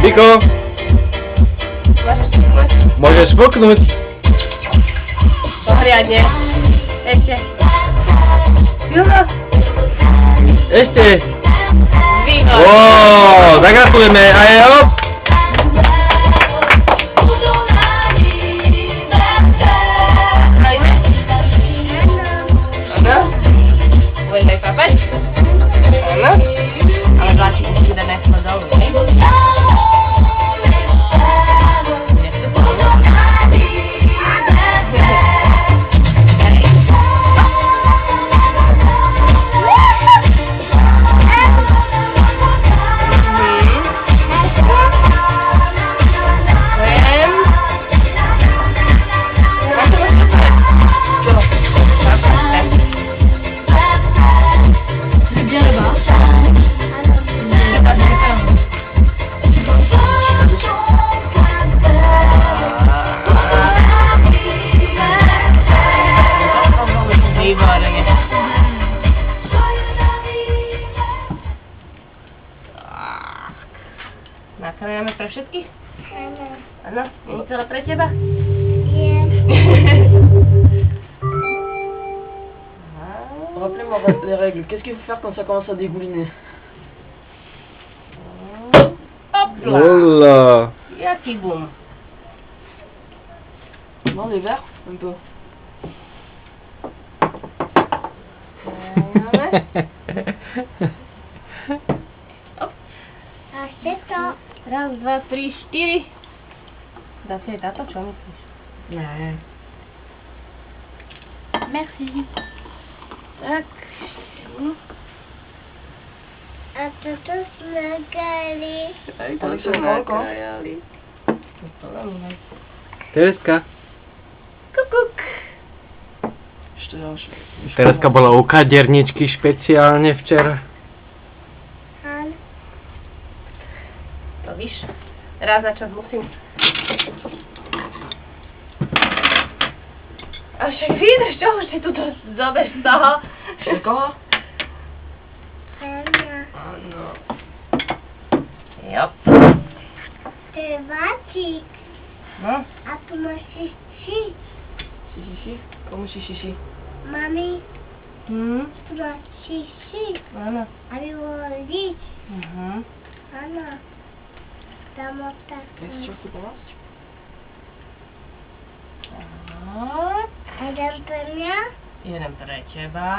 Viko, môžeš fúknuť. Pohriadne. Ešte. Juno. Ešte. Výborné. Wow, zagratulujeme. A je hop. Áno. Budeme papať? Áno. Ale vláčiky si bude najskôr dolu, hej? Nakrojame pre všetkých? Áno. Áno? Je to celé pre teba? Je. Rappelez-moi les règles. Qu'est-ce qu'il faut faire quand ça commence à dégouliner? Hopla! Oula. Jaký boom? Non, les verres? Un peu. A chce to. Raz, dva, tri, štyri. Dá si aj táto, čo myslíš? Ne. Merci. Tak. A toto sme gali. Aj to sme nakrájali. Tereska. Kukuk. Ešte ďalšie. Tereska bola u kaderničky špeciálne včera. Áno. To víš, raz za čas musím. A však vidíš, čo už si tu zobeš z toho? Koho? Áno. Áno. Jop. To je váčik. No. A tu máš šiši. Si. Komu si? Mami, tu máš šiši. Áno. Aby bolo líč. Áno. Tam tak. Chceš trochu pomôcť? Tak. A dám pre mňa? Jeden pre teba.